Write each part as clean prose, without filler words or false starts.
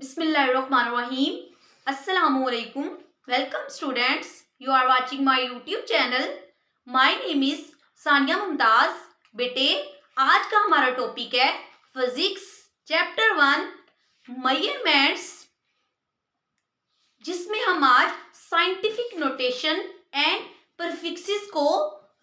Bismillahirrahmanirrahim. Assalamualaikum. Welcome students. You are watching my YouTube channel. My name is Sania Mumtaz. बेटे आज का हमारा topic है फिजिक्स चैप्टर 1 मेजरमेंट्स, जिसमें हम आज साइंटिफिक नोटेशन एंड प्रीफिक्सेस को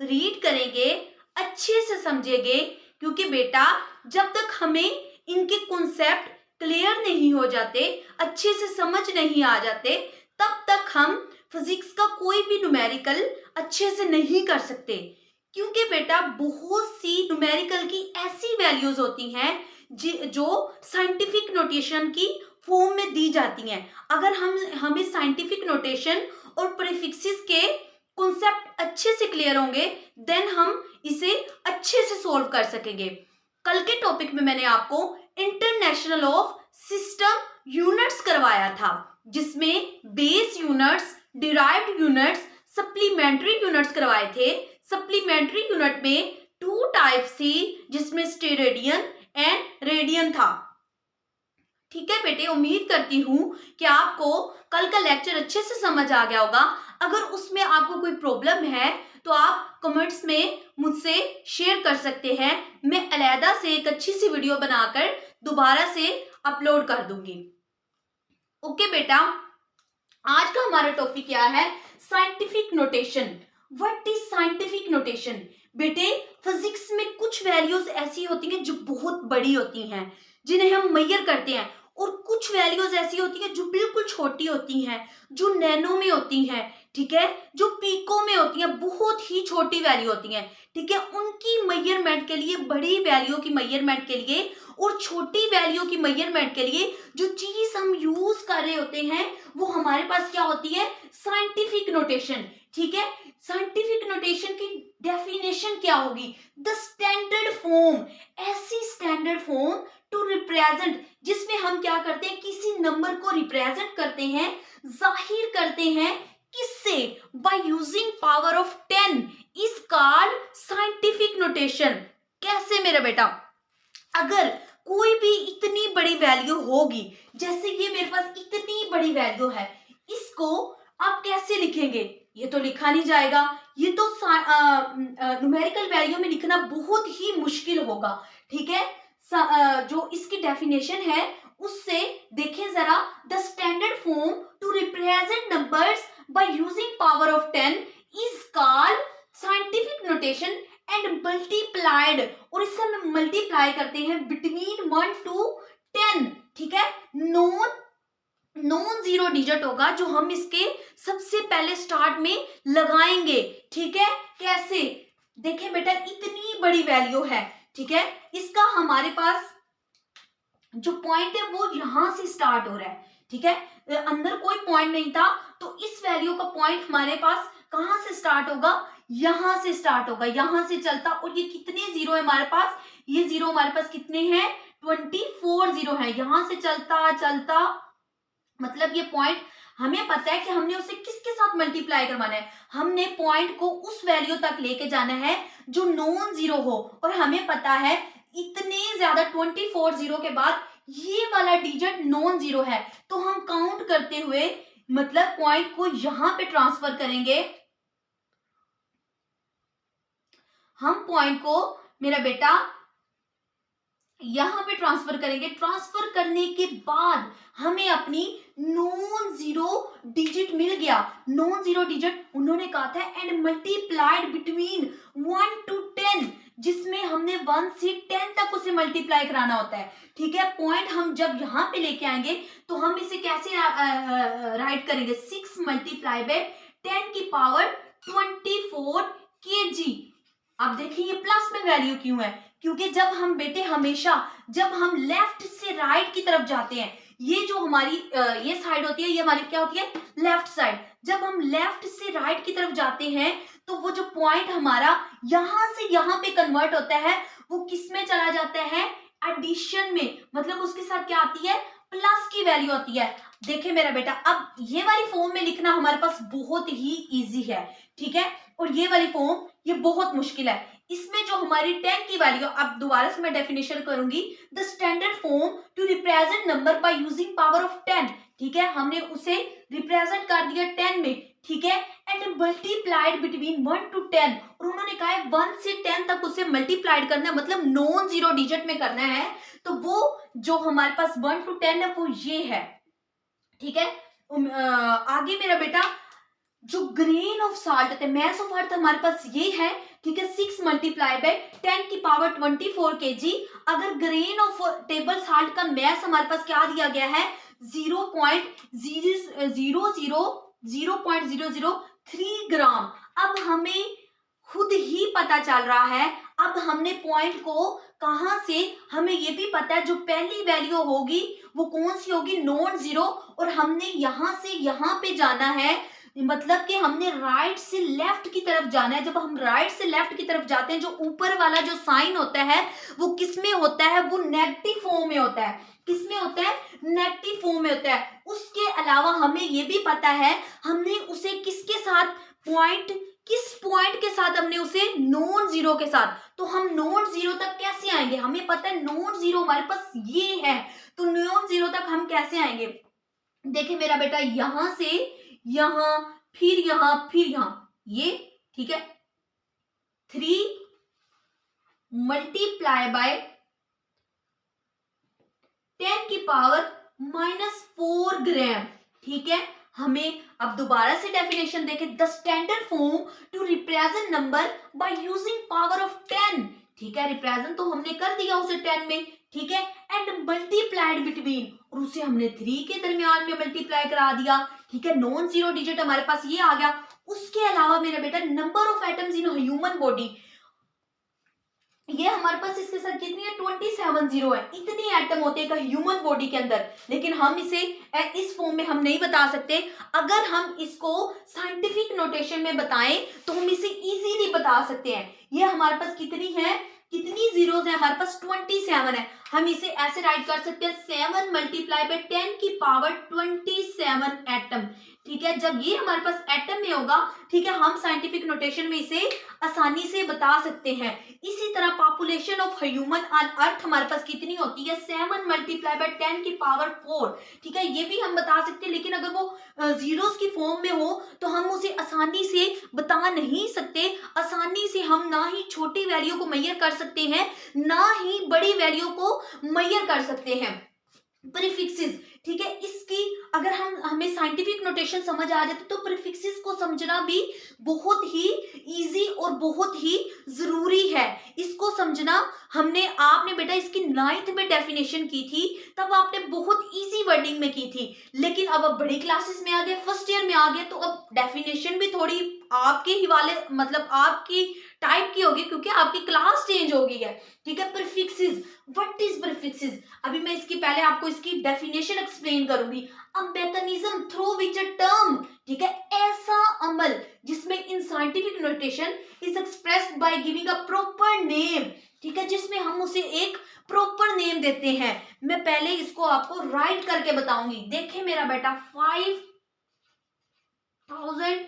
रीड करेंगे, अच्छे से समझेंगे, क्योंकि बेटा जब तक हमें इनके कॉन्सेप्ट क्लियर नहीं हो जाते, अच्छे से समझ नहीं आ जाते, तब तक हम फिजिक्स का कोई भी न्यूमेरिकल अच्छे से नहीं कर सकते। क्योंकि बेटा बहुत सी न्यूमेरिकल की ऐसी वैल्यूज होती हैं जो साइंटिफिक नोटेशन की फॉर्म में दी जाती हैं। अगर हमें साइंटिफिक नोटेशन और प्रीफिक्सेस के कॉन्सेप्ट अच्छे से क्लियर होंगे, देन हम इसे अच्छे से सॉल्व कर सकेंगे। कल के टॉपिक में मैंने आपको इंटरनेशनल ऑफ सिस्टम यूनिट्स करवाया था, जिसमें base units, derived units, supplementary units करवाए थे। सप्लीमेंट्री यूनिट में 2 टाइप्स थी, जिसमें स्टेरेडियन एंड रेडियन था। ठीक है बेटे, उम्मीद करती हूँ कि आपको कल का लेक्चर अच्छे से समझ आ गया होगा। अगर उसमें आपको कोई प्रॉब्लम है तो आप कमेंट्स में मुझसे शेयर कर सकते हैं। मैं अलहदा से एक अच्छी सी वीडियो बनाकर दोबारा से अपलोड कर दूंगी। ओके बेटा, आज का हमारा टॉपिक क्या है? Scientific notation. What is scientific notation? बेटे फिजिक्स में कुछ वैल्यूज ऐसी होती हैं जो बहुत बड़ी होती हैं, जिन्हें हम मेजर करते हैं, और कुछ वैल्यूज ऐसी होती हैं जो बिल्कुल छोटी होती हैं, जो नैनो में होती हैं, ठीक है, जो पीको में होती हैं, बहुत ही छोटी वैल्यू होती हैं, ठीक है। उनकी मेजरमेंट के लिए, बड़ी वैल्यू की मेजरमेंट के लिए और छोटी वैल्यू की मेजरमेंट के लिए जो चीज हम यूज कर रहे होते हैं, वो हमारे पास क्या होती है? Scientific notation. ठीक है, साइंटिफिक नोटेशन की डेफिनेशन क्या होगी? द स्टैंडर्ड फॉर्म, ऐसी स्टैंडर्ड फॉर्म टू रिप्रेजेंट, जिसमें हम क्या करते हैं? किसी नंबर को रिप्रेजेंट करते हैं, जाहिर करते हैं, किससे? Bye using power of 10 is called scientific notation. कैसे मेरा बेटा? अगर कोई भी इतनी बड़ी वैल्यू होगी, जैसे ये मेरे पास इतनी बड़ी वैल्यू है, इसको आप कैसे लिखेंगे? ये तो लिखा नहीं जाएगा, ये तो न्यूमेरिकल वैल्यू में लिखना बहुत ही मुश्किल होगा। ठीक है, जो इसकी डेफिनेशन है उससे देखें जरा। The standard form to represent numbers by using power of 10 is called scientific notation and multiplied, और इससे हम मल्टीप्लाई करते हैं बिटवीन 1 to 10। ठीक है, नॉन जीरो डिजिट होगा जो हम इसके सबसे पहले स्टार्ट में लगाएंगे। ठीक है, कैसे? देखें बेटा, इतनी बड़ी वैल्यू है, ठीक है, इसका हमारे पास जो पॉइंट है वो यहां से स्टार्ट हो रहा है। ठीक है, अंदर कोई पॉइंट नहीं था, तो इस वैल्यू का पॉइंट हमारे पास कहां से स्टार्ट होगा? यहां से स्टार्ट होगा, यहां से चलता। और ये कितने जीरो है हमारे पास? ये जीरो हमारे पास कितने हैं? 24 जीरो है। यहां से चलता चलता, मतलब ये पॉइंट हमें पता है कि हमने उसे किसके साथ मल्टीप्लाई करवाना है। हमने पॉइंट को उस वैल्यू तक लेके जाना है जो नॉन जीरो हो, और हमें पता है इतने ज्यादा 24 जीरो के बाद ये वाला डिजिट नॉन जीरो है, तो हम काउंट करते हुए मतलब पॉइंट को यहां पे ट्रांसफर करेंगे। हम पॉइंट को मेरा बेटा यहां पे ट्रांसफर करेंगे। ट्रांसफर करने के बाद हमें अपनी नॉन जीरो डिजिट मिल गया। नॉन जीरो डिजिट उन्होंने कहा था एंड मल्टीप्लाइड बिटवीन 1 to 10, जिसमें हमने 1 से 10 तक उसे मल्टीप्लाई कराना होता है। ठीक है, पॉइंट हम जब यहां पे लेके आएंगे तो हम इसे कैसे राइट करेंगे? 6 मल्टीप्लाई बाय 10 की पावर 24 kg। अब देखिए ये प्लस में वैल्यू क्यों है? क्योंकि जब हम बेटे हमेशा जब हम लेफ्ट से राइट की तरफ जाते हैं, ये जो हमारी ये साइड होती है, ये हमारी क्या होती है? Left side. जब हम लेफ्ट से राइट की तरफ जाते हैं तो वो जो पॉइंट हमारा यहां से यहां पे कन्वर्ट होता है, वो किस में चला जाता है? एडिशन में। मतलब उसके साथ क्या आती है? प्लस की वैल्यू आती है। देखे मेरा बेटा, अब ये वाली फॉर्म में लिखना हमारे पास बहुत ही इजी है, ठीक है, और ये वाली फॉर्म ये बहुत मुश्किल है। इसमें जो हमारी 10 की वैल्यू, अब दोबारा से मैं डेफिनेशन करूंगी, the standard form to represent number by using power of 10, ठीक है, हमने उसे रिप्रेजेंट कर दिया 10 में, ठीक है, एंड मल्टीप्लाइड बिटवीन 1 to 10, और उन्होंने कहा है 1 से 10 तक उसे मल्टीप्लाइड करना है, मतलब नॉन जीरो डिजिट में करना है, तो वो जो हमारे पास 1 to 10 है वो ये है, ठीक है। आगे मेरा बेटा जो ग्रेन ऑफ साल्ट है, मैस ऑफ अर्थ हमारे पास ये है, ठीक है, 6 मल्टीप्लाई बाय 10 की पावर 24 kg। अगर ग्रेन ऑफ टेबल साल्ट का मैस हमारे पास क्या दिया गया है, 0.003 ग्राम। अब हमें खुद ही पता चल रहा है, अब हमने पॉइंट को कहां से, हमें ये भी पता है जो पहली वैल्यू होगी वो कौन सी होगी, नॉन जीरो, और हमने यहां से यहां पे जाना है, मतलब कि हमने राइट से लेफ्ट की तरफ जाना है। जब हम राइट से लेफ्ट की तरफ जाते हैं, जो ऊपर वाला जो साइन होता है वो किस में होता है, वो नेगेटिव फॉर्म में होता है, किस में होता है, नेगेटिव फॉर्म में होता है। उसके अलावा हमें ये भी पता है हमने उसे किसके साथ, पॉइंट, किस पॉइंट के साथ हमने उसे, नॉन जीरो के साथ। तो हम नॉन जीरो तक कैसे आएंगे, हमें पता है नॉन जीरो हमारे पास ये है, तो नॉन जीरो तक हम कैसे आएंगे, देखिए मेरा बेटा, यहां से यहां, फिर यहां, फिर यहां, ये, ठीक है, 3 मल्टीप्लाई बाय 10 की पावर -4 ग्राम, ठीक है। हमें अब दोबारा से डेफिनेशन देखें, the standard form to represent number by using power of 10, ठीक है, रिप्रेजेंट तो हमने कर दिया उसे 10 में, ठीक है, एंड मल्टीप्लाइड बिटवीन, और उसे हमने 3 के दरमियान में मल्टीप्लाई करा दिया, ठीक है, नॉन जीरो डिजिट हमारे पास ये आ गया। उसके अलावा मेरा बेटा number of atoms in human body, ये हमारे पास इसके साथ कितनी है, 27 जीरो है, इतने एटम होते हैं ह्यूमन बॉडी के अंदर, लेकिन हम इसे इस फॉर्म में हम नहीं बता सकते। अगर हम इसको साइंटिफिक नोटेशन में बताएं तो हम इसे इजीली बता सकते हैं। ये हमारे पास कितनी है, कितनी जीरोज है, हमारे पास 27 है। हम इसे ऐसे राइट कर सकते हैं, 7 मल्टीप्लाई बाय 10 की पावर 27 एटम, ठीक है। जब ये हमारे पास एटम में होगा, ठीक है, हम साइंटिफिक नोटेशन में इसे आसानी से बता सकते हैं। इसी तरह population of human on earth हमारे पास कितनी होती है, 7 मल्टीप्लाई बाय 10 की पावर 4, ठीक है, ये भी हम बता सकते हैं, लेकिन अगर वो जीरोस की फॉर्म में हो तो हम उसे आसानी से बता नहीं सकते। आसानी से हम ना ही छोटी वैल्यू को मेजर कर सकते हैं, ना ही बड़ी वैल्यू को मेजर कर सकते हैं। प्रीफिक्सेस, ठीक है, इसकी अगर हमें साइंटिफिक नोटेशन समझ आ जाए तो प्रीफिक्सेस को समझना भी बहुत ही इजी और बहुत ही जरूरी है। इसको समझना आपने बेटा इसकी 9th में डेफिनेशन की थी, तब आपने बहुत इजी वर्डिंग में की थी, लेकिन अब आप बड़ी क्लासेस में आ गए, फर्स्ट ईयर में आ गए, तो अब डेफिनेशन भी थोड़ी आपके ही वाले, मतलब आपकी टाइप की होगी, क्योंकि आपकी क्लास चेंज हो गई है, ठीक है। प्रीफिक्सेस, व्हाट इज प्रीफिक्सेस, अभी मैं इसकी पहले आपको इसकी डेफिनेशन एक्सप्लेन करूंगी। A mechanism through which a term, ठीक है, ऐसा अमल जिसमें in scientific notation is expressed by giving a proper name, ठीक है, जिसमें हम उसे एक प्रॉपर नेम देते हैं। मैं पहले इसको आपको राइट करके बताऊंगी। देखें मेरा बेटा, 5000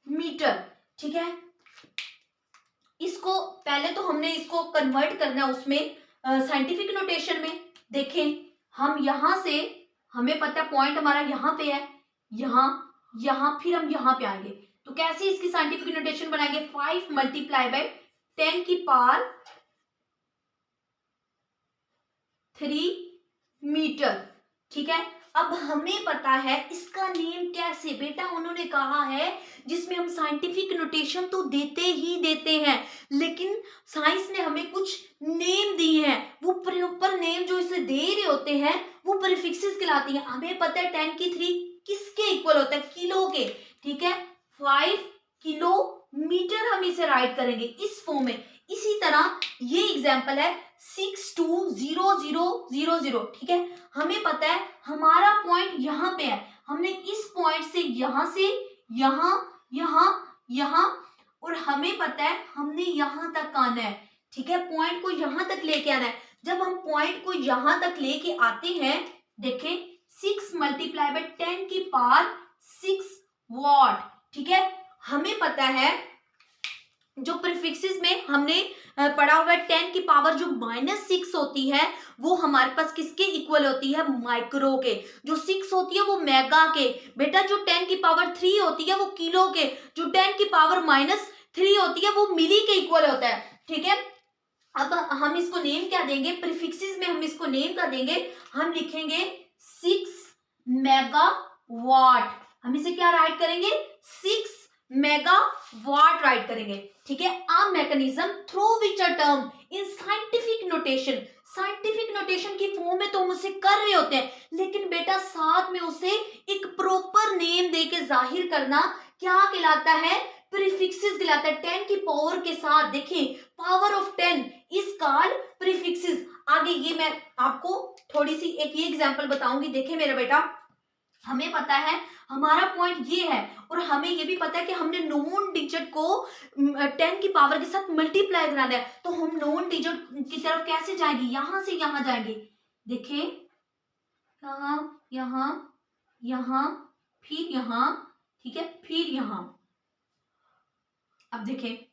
मीटर, ठीक है, इसको पहले तो हमने इसको कन्वर्ट करना उसमें साइंटिफिक नोटेशन में। देखें, हम यहां से, हमें पता है पॉइंट हमारा यहां पे है, यहां, यहां, फिर हम यहां पे आएंगे, तो कैसे इसकी साइंटिफिक नोटेशन बनाएंगे, 5 मल्टीप्लाई बाय 10 की पावर 3 मीटर, ठीक है। अब हमें पता है इसका नेम कैसे, बेटा उन्होंने कहा है जिसमें हम साइंटिफिक नोटेशन तो देते ही देते हैं, लेकिन साइंस ने हमें कुछ नेम दिए हैं, वो प्रॉपर नेम जो इसे दे रहे होते हैं वो प्रीफिक्सेस कहलाती हैं। हमें पता है 10 की 3 किसके इक्वल होता है, किलो के, ठीक है, 5 किलोमीटर हम इसे राइट करेंगे इस फॉर्म में। इसी तरह ये एग्जाम्पल है 620000, ठीक है, हमें पता है हमारा पॉइंट यहां पे है, हमने इस पॉइंट से यहां, यहां, यहां, और हमें पता है हमने यहां तक आना है, ठीक है, पॉइंट को यहां तक लेके आना है। जब हम पॉइंट को यहां तक लेके आते हैं, देखें, 6 मल्टीप्लाई बाय 10 की पावर 6 वॉट, ठीक है। हमें पता है जो प्रीफिक्सेस में हमने पढ़ा हुआ है 10 की पावर जो -6 होती है वो हमारे पास किसके इक्वल होती है, माइक्रो के। जो 6 होती है वो मेगा के। बेटा जो 10 की पावर 3 होती है वो किलो के। जो 10 की पावर -3 होती है वो मिली के इक्वल होता है। ठीक है, अब हम इसको नेम क्या देंगे, प्रीफिक्सेस में हम इसको नेम क्या देंगे, हम लिखेंगे 6 मेगावाट। हम इसे क्या राइट करेंगे, 6 मेगावाट राइट करेंगे। ठीक है, a mechanism through which a term in scientific notation. Scientific notation की फॉर्म में तो हम उसे कर रहे होते हैं, लेकिन बेटा साथ में उसे एक प्रॉपर नेम देके जाहिर करना क्या कहलाता है, प्रीफिक्सेस कहलाता है। 10 की पावर के साथ देखिए, power of 10 is called prefixes. आगे ये मैं आपको थोड़ी सी एक ये एग्जांपल बताऊंगी। देखिए मेरा बेटा, हमें पता है, हमारा पॉइंट ये है और हमें ये भी पता है कि हमने नॉन डिजिट को 10 की पावर के साथ मल्टीप्लाई कराना है। तो हम नॉन डिजिट की तरफ कैसे जाएंगे, यहां से यहां जाएंगे। देखिए यहाँ, यहाँ, यहाँ, फिर यहाँ, ठीक है, फिर यहाँ। अब देखिए,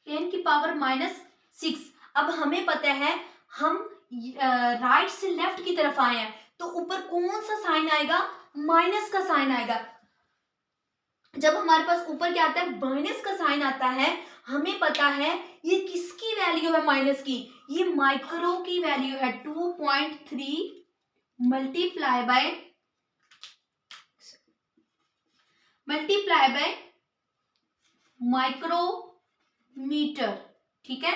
टेन की पावर -6। अब हमें पता है हम राइट से लेफ्ट की तरफ आए हैं, तो ऊपर कौन सा साइन आएगा, माइनस का साइन आएगा। जब हमारे पास ऊपर क्या आता है, माइनस का साइन आता है, हमें पता है ये किसकी वैल्यू है माइनस की, ये माइक्रो की वैल्यू है। 2.3 मल्टीप्लाई बाय माइक्रोमीटर। ठीक है,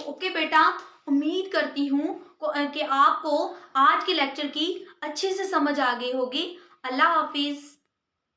ओके बेटा, उम्मीद करती हूँ कि आपको आज के लेक्चर की अच्छे से समझ आ गई होगी। अल्लाह हाफिज।